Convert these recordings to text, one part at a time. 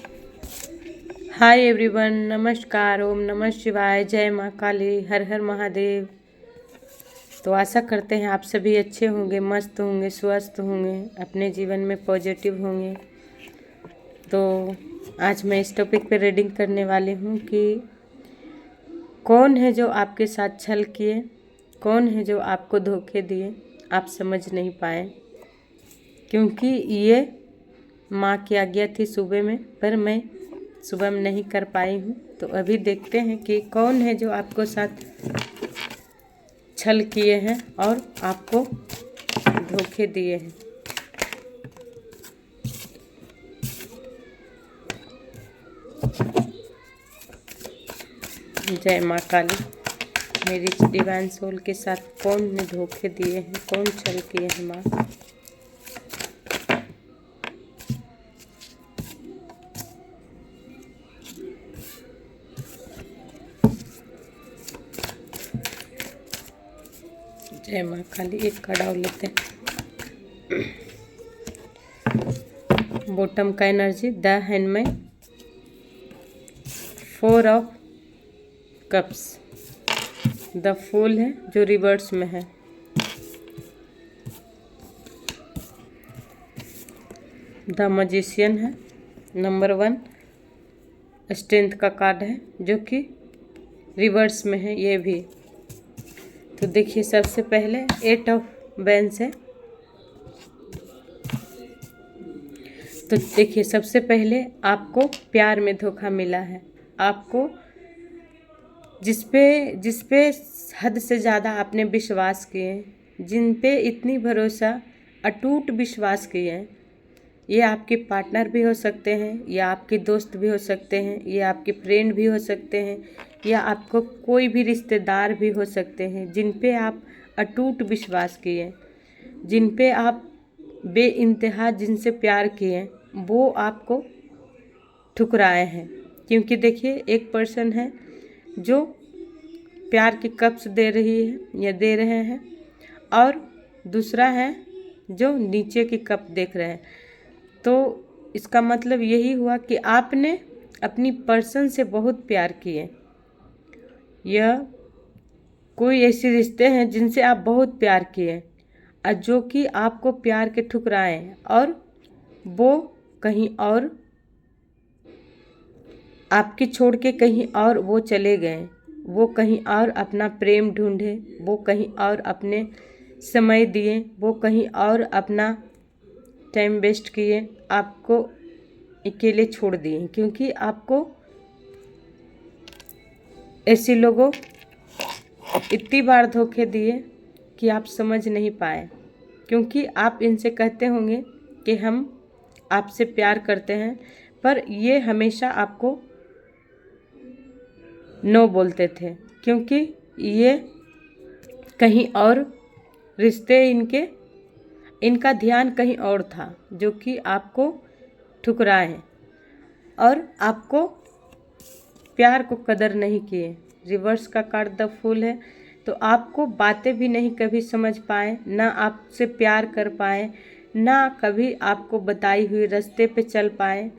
Hi everyone, नमस्कार, ओम नमः शिवाय, जय माँ काली, हर हर महादेव। तो आशा करते हैं आप सभी अच्छे होंगे, मस्त होंगे, स्वस्थ होंगे, अपने जीवन में पॉजिटिव होंगे। तो आज मैं इस टॉपिक पे रीडिंग करने वाली हूँ कि कौन है जो आपके साथ छल किए, कौन है जो आपको धोखे दिए, आप समझ नहीं पाए। क्योंकि ये माँ की आज्ञा थी सुबह में, पर मैं सुबह में नहीं कर पाई हूँ। तो अभी देखते हैं कि कौन है जो आपको साथ छल किए हैं और आपको धोखे दिए हैं। जय माँ काली। मेरी डिवाइन सोल के साथ कौन ने धोखे दिए हैं, कौन छल किए हैं माँ। जय माँ काली। एक कार्ड और लेते हैं। बॉटम का energy, the hanged man, 4 of cups, the fool है जो रिवर्स में है, द मैजिशियन है, नंबर 1 स्ट्रेंथ का कार्ड है जो कि रिवर्स में है ये भी। तो देखिए सबसे पहले 8 ऑफ वेंस है। तो देखिए सबसे पहले आपको प्यार में धोखा मिला है। आपको जिस पे हद से ज़्यादा आपने विश्वास किए, जिन पे इतनी भरोसा अटूट विश्वास किए, ये आपके पार्टनर भी हो सकते हैं, या आपके दोस्त भी हो सकते हैं, या आपके फ्रेंड भी हो सकते हैं, या आपको कोई भी रिश्तेदार भी हो सकते हैं, जिन पे आप अटूट विश्वास किए, जिन पे आप बेइंतहा जिनसे प्यार किए, वो आपको ठुकराए हैं। क्योंकि देखिए एक पर्सन है जो प्यार की कप्स दे रही है या दे रहे हैं, और दूसरा है जो नीचे की कप देख रहे हैं। तो इसका मतलब यही हुआ कि आपने अपनी पर्सन से बहुत प्यार किए। यह कोई ऐसे रिश्ते हैं जिनसे आप बहुत प्यार किए और जो कि आपको प्यार के ठुकराए, और वो कहीं और आपकी छोड़ के कहीं और वो चले गए। वो कहीं और अपना प्रेम ढूंढे, वो कहीं और अपने समय दिए, वो कहीं और अपना टाइम वेस्ट किए, आपको अकेले छोड़ दिए। क्योंकि आपको ऐसे लोगों इतनी बार धोखे दिए कि आप समझ नहीं पाए। क्योंकि आप इनसे कहते होंगे कि हम आपसे प्यार करते हैं, पर ये हमेशा आपको नो बोलते थे। क्योंकि ये कहीं और रिश्ते इनका ध्यान कहीं और था, जो कि आपको ठुकराए और आपको प्यार को कदर नहीं किए। रिवर्स का कार्ड द फूल है। तो आपको बातें भी नहीं कभी समझ पाए, ना आपसे प्यार कर पाए, ना कभी आपको बताई हुई रास्ते पे चल पाए,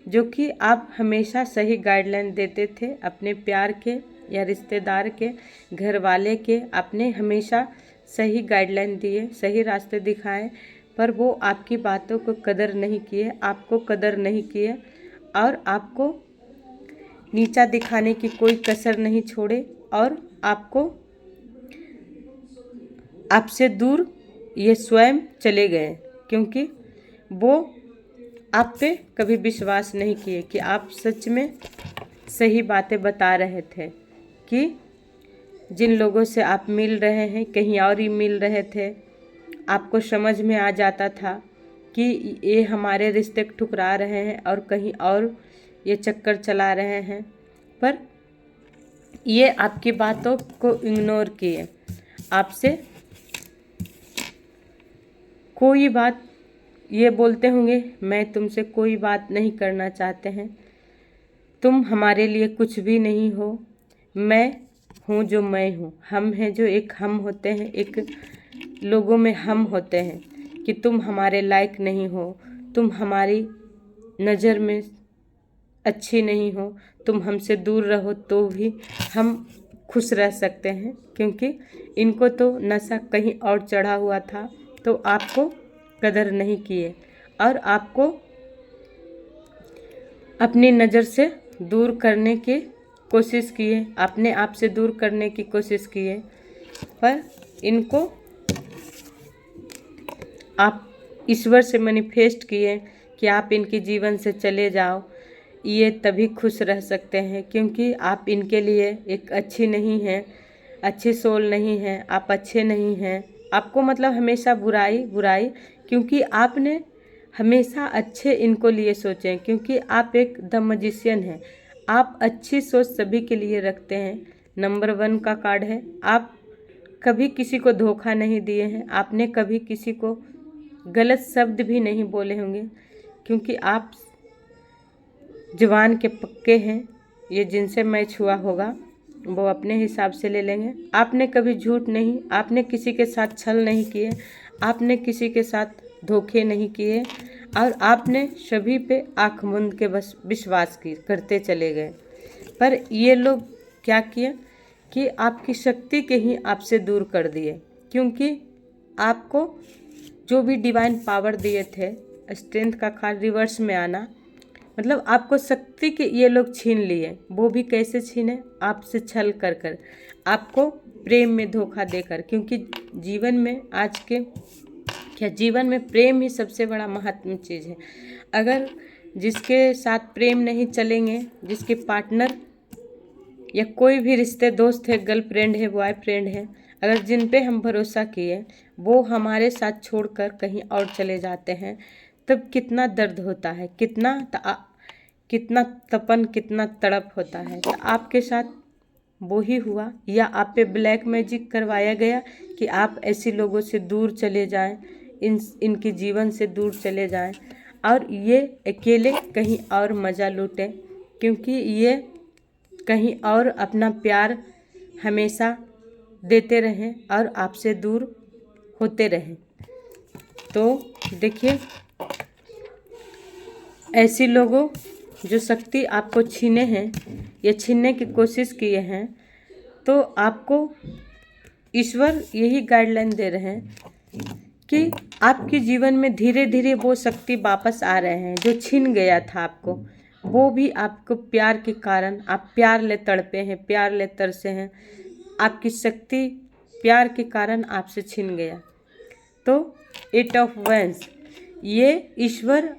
जो कि आप हमेशा सही गाइडलाइन देते थे अपने प्यार के या रिश्तेदार के, घर वाले के। आपने हमेशा सही गाइडलाइन दिए, सही रास्ते दिखाए, पर वो आपकी बातों को कदर नहीं किए, आपको कदर नहीं किए, और आपको नीचा दिखाने की कोई कसर नहीं छोड़े, और आपसे दूर ये स्वयं चले गए। क्योंकि वो आप पे कभी विश्वास नहीं किए कि आप सच में सही बातें बता रहे थे, कि जिन लोगों से आप मिल रहे हैं कहीं और ही मिल रहे थे। आपको समझ में आ जाता था कि ये हमारे रिश्ते को ठुकरा रहे हैं और कहीं और ये चक्कर चला रहे हैं, पर ये आपकी बातों को इग्नोर किए। आपसे कोई बात ये बोलते होंगे, मैं तुमसे कोई बात नहीं करना चाहते हैं, तुम हमारे लिए कुछ भी नहीं हो, मैं हूँ जो मैं हूँ। हम हैं जो एक हम होते हैं, एक लोगों में हम होते हैं, कि तुम हमारे लायक नहीं हो, तुम हमारी नज़र में अच्छी नहीं हो, तुम हमसे दूर रहो तो भी हम खुश रह सकते हैं, क्योंकि इनको तो नशा कहीं और चढ़ा हुआ था, तो आपको कदर नहीं किए और आपको अपनी नज़र से दूर करने की कोशिश किए, अपने आप से दूर करने की कोशिश किए, पर इनको आप ईश्वर से मैनिफेस्ट किए कि आप इनके जीवन से चले जाओ, ये तभी खुश रह सकते हैं, क्योंकि आप इनके लिए एक अच्छी नहीं हैं, अच्छी सोल नहीं है, आप अच्छे नहीं हैं। आपको मतलब हमेशा बुराई बुराई, क्योंकि आपने हमेशा अच्छे इनको लिए सोचें, क्योंकि आप एक द मैजिशियन हैं। आप अच्छी सोच सभी के लिए रखते हैं। नंबर 1 का कार्ड है। आप कभी किसी को धोखा नहीं दिए हैं, आपने कभी किसी को गलत शब्द भी नहीं बोले होंगे, क्योंकि आप जवान के पक्के हैं। ये जिनसे मैच हुआ होगा वो अपने हिसाब से ले लेंगे। आपने कभी झूठ नहीं, आपने किसी के साथ छल नहीं किए, आपने किसी के साथ धोखे नहीं किए, और आपने सभी पे आँख मूंद के बस विश्वास करते चले गए। पर ये लोग क्या किए कि आपकी शक्ति के ही आपसे दूर कर दिए, क्योंकि आपको जो भी डिवाइन पावर दिए थे, स्ट्रेंथ का कार्ड रिवर्स में आना, मतलब आपको शक्ति के ये लोग छीन लिए। वो भी कैसे छीने? आपसे छल कर कर, आपको प्रेम में धोखा देकर, क्योंकि जीवन में आज के जीवन में प्रेम ही सबसे बड़ा महत्वपूर्ण चीज़ है। अगर जिसके साथ प्रेम नहीं चलेंगे, जिसके पार्टनर या कोई भी रिश्ते, दोस्त है, गर्लफ्रेंड है, बॉयफ्रेंड है, अगर जिन पे हम भरोसा किए वो हमारे साथ छोड़कर कहीं और चले जाते हैं, तब कितना दर्द होता है, कितना तपन, कितना तड़प होता है। तो आपके साथ वो ही हुआ, या आप पे ब्लैक मैजिक करवाया गया कि आप ऐसे लोगों से दूर चले जाएं, इनके जीवन से दूर चले जाएं, और ये अकेले कहीं और मज़ा लूटें, क्योंकि ये कहीं और अपना प्यार हमेशा देते रहें और आपसे दूर होते रहें। तो देखिए, ऐसी लोगों जो शक्ति आपको छीने हैं या छीनने की कोशिश किए हैं, तो आपको ईश्वर यही गाइडलाइन दे रहे हैं कि आपके जीवन में धीरे धीरे वो शक्ति वापस आ रहे हैं जो छीन गया था आपको। वो भी आपको प्यार के कारण, आप प्यार ले तड़पे हैं, प्यार ले तरसे हैं, आपकी शक्ति प्यार के कारण आपसे छीन गया। तो 8 ऑफ वैंड्स, ये ईश्वर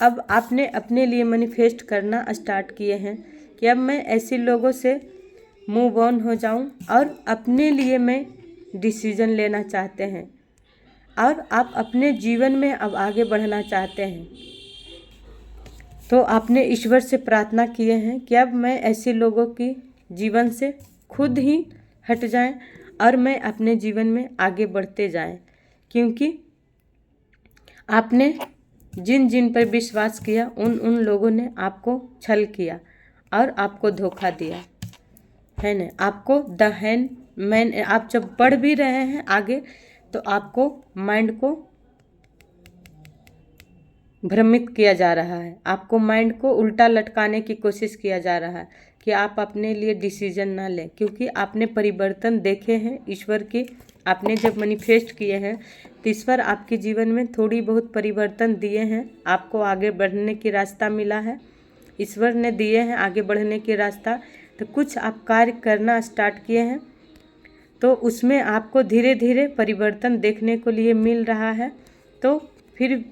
अब आपने अपने लिए मैनिफेस्ट करना स्टार्ट किए हैं कि अब मैं ऐसे लोगों से मूव ऑन हो जाऊं और अपने लिए मैं डिसीजन लेना चाहते हैं, और आप अपने जीवन में अब आगे बढ़ना चाहते हैं। तो आपने ईश्वर से प्रार्थना किए हैं कि अब मैं ऐसे लोगों की जीवन से खुद ही हट जाएं और मैं अपने जीवन में आगे बढ़ते जाएं, क्योंकि आपने जिन जिन पर विश्वास किया उन उन लोगों ने आपको छल किया और आपको धोखा दिया है ना। आपको द हैंडमैन, आप जब बढ़ भी रहे हैं आगे, तो आपको माइंड को भ्रमित किया जा रहा है, आपको माइंड को उल्टा लटकाने की कोशिश किया जा रहा है कि आप अपने लिए डिसीजन ना लें, क्योंकि आपने परिवर्तन देखे हैं ईश्वर के। आपने जब मैनिफेस्ट किए हैं तो ईश्वर आपके जीवन में थोड़ी बहुत परिवर्तन दिए हैं, आपको आगे बढ़ने की रास्ता मिला है, ईश्वर ने दिए हैं आगे बढ़ने की रास्ता। तो कुछ आप कार्य करना स्टार्ट किए हैं, तो उसमें आपको धीरे धीरे परिवर्तन देखने को लिए मिल रहा है। तो फिर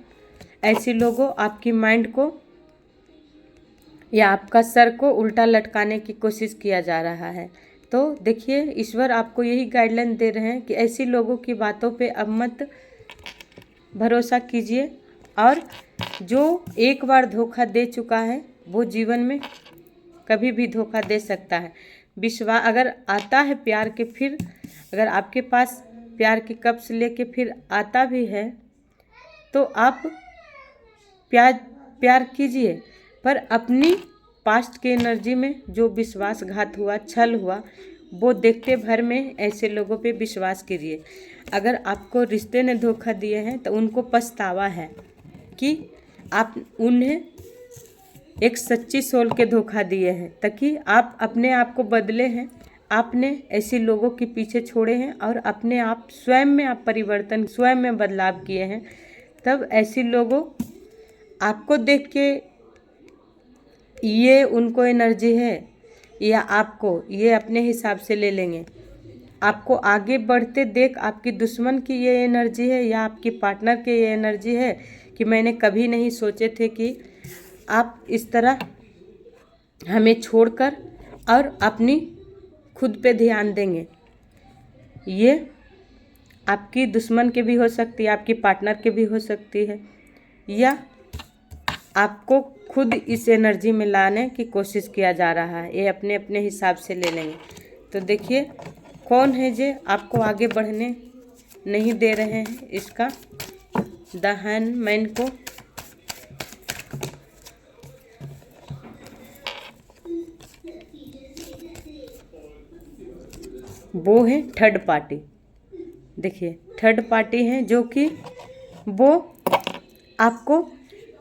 ऐसे लोगों आपकी माइंड को या आपका सर को उल्टा लटकाने की कोशिश किया जा रहा है। तो देखिए, ईश्वर आपको यही गाइडलाइन दे रहे हैं कि ऐसी लोगों की बातों पे अब मत भरोसा कीजिए, और जो एक बार धोखा दे चुका है वो जीवन में कभी भी धोखा दे सकता है। विश्वास अगर आता है प्यार के, फिर अगर आपके पास प्यार के कप से लेके फिर आता भी है, तो आप प्यार कीजिए, पर अपनी पास्ट के एनर्जी में जो विश्वासघात हुआ, छल हुआ, वो देखते भर में ऐसे लोगों पे विश्वास कीजिए। अगर आपको रिश्ते ने धोखा दिए हैं तो उनको पछतावा है कि आप उन्हें एक सच्ची सोल के धोखा दिए हैं, ताकि आप अपने आप को बदले हैं। आपने ऐसे लोगों के पीछे छोड़े हैं और अपने आप स्वयं में आप परिवर्तन, स्वयं में बदलाव किए हैं। तब ऐसे लोगों आपको देख के ये उनको एनर्जी है या आपको ये अपने हिसाब से ले लेंगे। आपको आगे बढ़ते देख आपकी दुश्मन की ये एनर्जी है या आपकी पार्टनर की ये एनर्जी है कि मैंने कभी नहीं सोचे थे कि आप इस तरह हमें छोड़कर और अपनी खुद पे ध्यान देंगे। ये आपकी दुश्मन के भी हो सकती है, आपकी पार्टनर के भी हो सकती है, या आपको खुद इस एनर्जी में लाने की कोशिश किया जा रहा है। ये अपने अपने हिसाब से ले लेंगे। तो देखिए कौन है जो आपको आगे बढ़ने नहीं दे रहे हैं। इसका द हैंगमैन को वो है थर्ड पार्टी। देखिए थर्ड पार्टी है जो कि वो आपको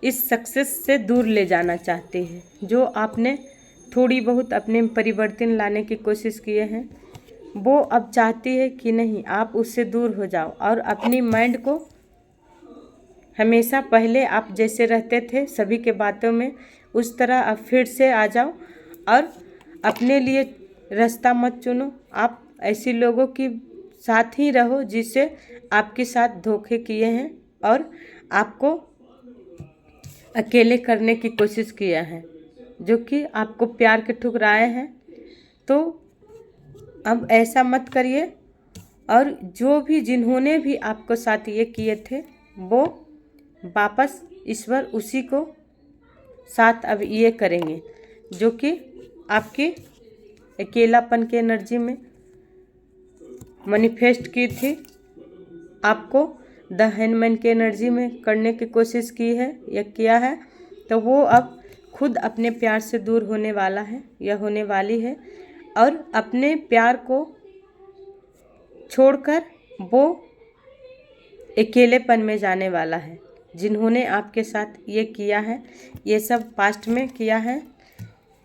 इस सक्सेस से दूर ले जाना चाहती है। जो आपने थोड़ी बहुत अपने परिवर्तन लाने की कोशिश किए हैं, वो अब चाहती है कि नहीं आप उससे दूर हो जाओ और अपनी माइंड को हमेशा पहले आप जैसे रहते थे सभी के बातों में, उस तरह अब फिर से आ जाओ और अपने लिए रास्ता मत चुनो। आप ऐसे लोगों के साथ ही रहो जिससे आपके साथ धोखे किए हैं और आपको अकेले करने की कोशिश किया है, जो कि आपको प्यार के ठुकराए हैं। तो अब ऐसा मत करिए। और जो भी जिन्होंने भी आपको साथ ये किए थे, वो वापस ईश्वर उसी को साथ अब ये करेंगे जो कि आपके अकेलापन के एनर्जी में मैनिफेस्ट की थी, आपको द हैंगमैन के एनर्जी में करने की कोशिश की है या किया है। तो वो अब खुद अपने प्यार से दूर होने वाला है या होने वाली है और अपने प्यार को छोड़कर वो अकेलेपन में जाने वाला है। जिन्होंने आपके साथ ये किया है, ये सब पास्ट में किया है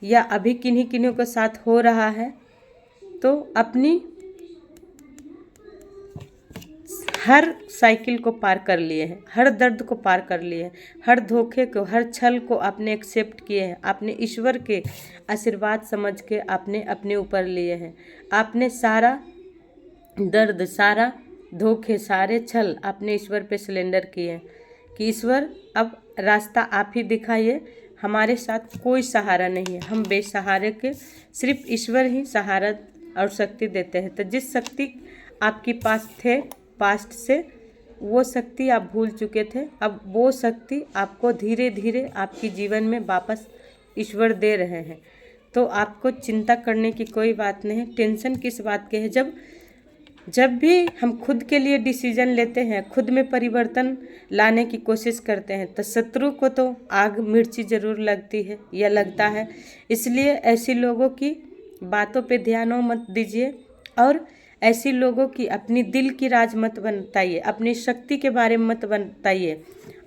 या अभी किन्हीं किन्हीं के साथ हो रहा है, तो अपनी हर साइकिल को पार कर लिए हैं, हर दर्द को पार कर लिए हैं, हर धोखे को, हर छल को आपने एक्सेप्ट किए हैं। आपने ईश्वर के आशीर्वाद समझ के आपने अपने ऊपर लिए हैं। आपने सारा दर्द, सारा धोखे, सारे छल आपने ईश्वर पे सिलेंडर किए हैं कि ईश्वर अब रास्ता आप ही दिखाइए, हमारे साथ कोई सहारा नहीं है, हम बेसहारे के, सिर्फ ईश्वर ही सहारा और शक्ति देते हैं। तो जिस शक्ति आपके पास थे पास्ट से, वो शक्ति आप भूल चुके थे, अब वो शक्ति आपको धीरे धीरे आपके जीवन में वापस ईश्वर दे रहे हैं। तो आपको चिंता करने की कोई बात नहीं है। टेंशन किस बात के है? जब भी हम खुद के लिए डिसीजन लेते हैं, खुद में परिवर्तन लाने की कोशिश करते हैं, तो शत्रु को तो आग मिर्ची जरूर लगती है या लगता है। इसलिए ऐसी लोगों की बातों पे ध्यान मत दीजिए और ऐसी लोगों की अपनी दिल की राज मत बताइए, अपनी शक्ति के बारे में मत बताइए।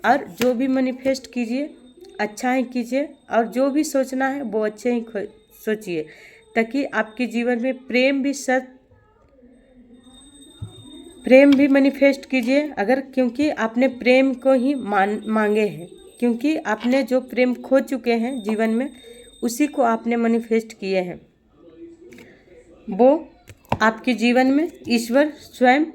और जो भी मैनिफेस्ट कीजिए अच्छा ही कीजिए और जो भी सोचना है वो अच्छे ही सोचिए, ताकि आपके जीवन में प्रेम भी मैनिफेस्ट कीजिए। अगर क्योंकि आपने प्रेम को ही मांगे हैं, क्योंकि आपने जो प्रेम खो चुके हैं जीवन में, उसी को आपने मैनिफेस्ट किए हैं। वो आपके जीवन में ईश्वर स्वयं,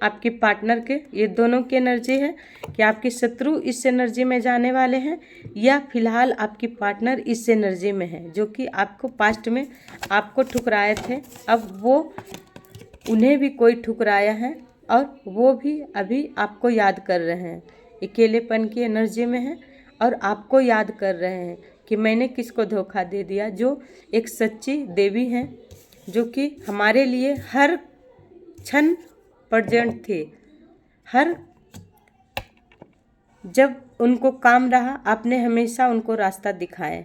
आपके पार्टनर के, ये दोनों की एनर्जी है कि आपके शत्रु इस एनर्जी में जाने वाले हैं या फिलहाल आपकी पार्टनर इस एनर्जी में है, जो कि आपको पास्ट में आपको ठुकराए थे। अब वो उन्हें भी कोई ठुकराया है और वो भी अभी आपको याद कर रहे हैं, अकेलेपन की एनर्जी में है और आपको याद कर रहे हैं कि मैंने किसको धोखा दे दिया। जो एक सच्ची देवी हैं, जो कि हमारे लिए हर क्षण प्रेजेंट थे, हर जब उनको काम रहा आपने हमेशा उनको रास्ता दिखाया।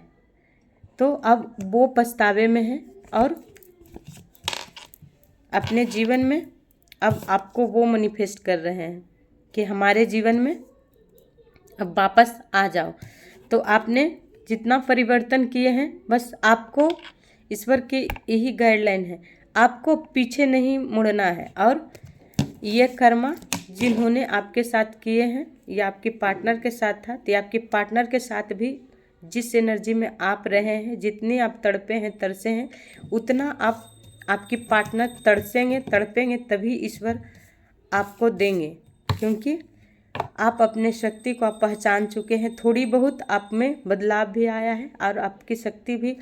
तो अब वो पछतावे में है और अपने जीवन में अब आपको वो मैनिफेस्ट कर रहे हैं कि हमारे जीवन में अब वापस आ जाओ। तो आपने जितना परिवर्तन किए हैं, बस आपको ईश्वर की यही गाइडलाइन है, आपको पीछे नहीं मुड़ना है। और ये कर्मा जिन्होंने आपके साथ किए हैं, या आपके पार्टनर के साथ था, तो आपके पार्टनर के साथ भी जिस एनर्जी में आप रहे हैं, जितनी आप तड़पे हैं, तरसे हैं, उतना आपकी पार्टनर तरसेंगे, तड़पेंगे, तभी ईश्वर आपको देंगे। क्योंकि आप अपने शक्ति को आप पहचान चुके हैं, थोड़ी बहुत आप में बदलाव भी आया है और आपकी शक्ति भी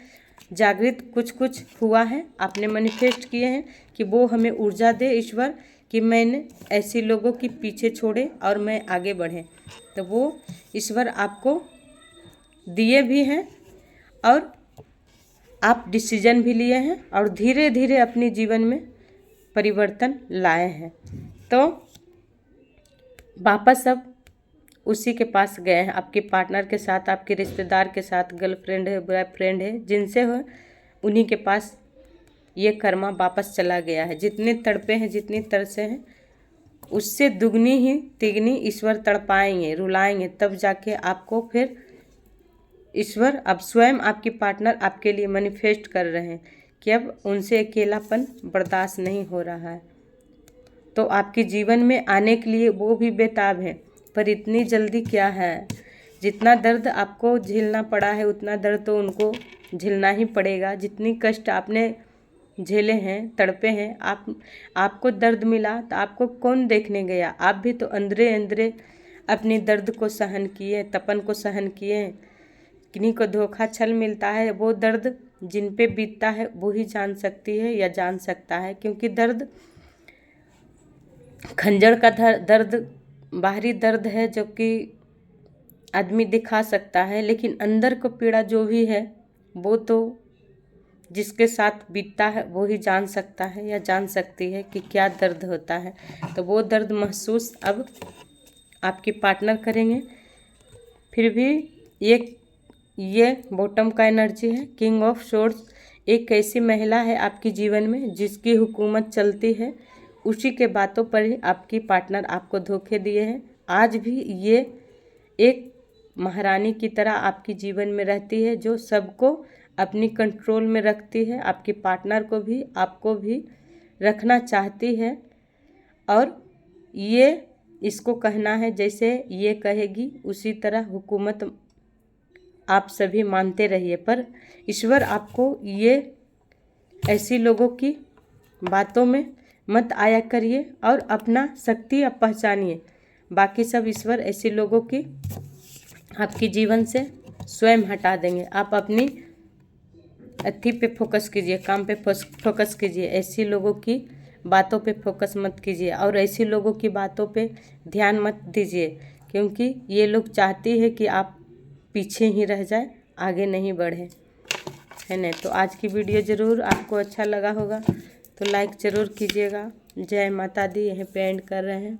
जागृत कुछ कुछ हुआ है। आपने मैनिफेस्ट किए हैं कि वो हमें ऊर्जा दे ईश्वर, कि मैंने ऐसे लोगों के पीछे छोड़े और मैं आगे बढ़े। तो वो ईश्वर आपको दिए भी हैं और आप डिसीजन भी लिए हैं और धीरे धीरे अपने जीवन में परिवर्तन लाए हैं। तो वापस अब उसी के पास गए हैं, आपके पार्टनर के साथ, आपके रिश्तेदार के साथ, गर्लफ्रेंड है, बॉयफ्रेंड है, जिनसे हो उन्हीं के पास ये कर्मा वापस चला गया है। जितने तड़पे हैं, जितनी तरसे हैं, उससे दुगनी ही तिगनी ईश्वर तड़पाएंगे, रुलाएंगे, तब जाके आपको फिर ईश्वर अब स्वयं आपकी पार्टनर आपके लिए मैनिफेस्ट कर रहे हैं कि अब उनसे अकेलापन बर्दाश्त नहीं हो रहा है। तो आपके जीवन में आने के लिए वो भी बेताब हैं, पर इतनी जल्दी क्या है। जितना दर्द आपको झेलना पड़ा है, उतना दर्द तो उनको झेलना ही पड़ेगा। जितनी कष्ट आपने झेले हैं, तड़पे हैं, आपको दर्द मिला तो आपको कौन देखने गया। आप भी तो अंदरे अंदरे अपने दर्द को सहन किए, तपन को सहन किए। किन्हीं को धोखा छल मिलता है, वो दर्द जिन पे बीतता है वो ही जान सकती है या जान सकता है। क्योंकि दर्द खंजर का दर्द बाहरी दर्द है जो कि आदमी दिखा सकता है, लेकिन अंदर को पीड़ा जो भी है वो तो जिसके साथ बीतता है वो ही जान सकता है या जान सकती है कि क्या दर्द होता है। तो वो दर्द महसूस अब आपके पार्टनर करेंगे। फिर भी ये बॉटम का एनर्जी है, किंग ऑफ सोर्ड्स। एक ऐसी महिला है आपके जीवन में जिसकी हुकूमत चलती है, उसी के बातों पर ही आपकी पार्टनर आपको धोखे दिए हैं। आज भी ये एक महारानी की तरह आपके जीवन में रहती है, जो सबको अपनी कंट्रोल में रखती है, आपके पार्टनर को भी, आपको भी रखना चाहती है। और ये इसको कहना है, जैसे ये कहेगी उसी तरह हुकूमत आप सभी मानते रहिए। पर ईश्वर आपको ये ऐसी लोगों की बातों में मत आया करिए और अपना शक्ति आप पहचानिए। बाकी सब ईश्वर ऐसे लोगों की आपके जीवन से स्वयं हटा देंगे। आप अपनी अथी पे फोकस कीजिए, काम पे फोकस कीजिए, ऐसी लोगों की बातों पे फोकस मत कीजिए और ऐसी लोगों की बातों पे ध्यान मत दीजिए। क्योंकि ये लोग चाहती है कि आप पीछे ही रह जाए, आगे नहीं बढ़े, है ना। तो आज की वीडियो ज़रूर आपको अच्छा लगा होगा तो लाइक ज़रूर कीजिएगा। जय माता दी। यहीं पे एंड कर रहे हैं।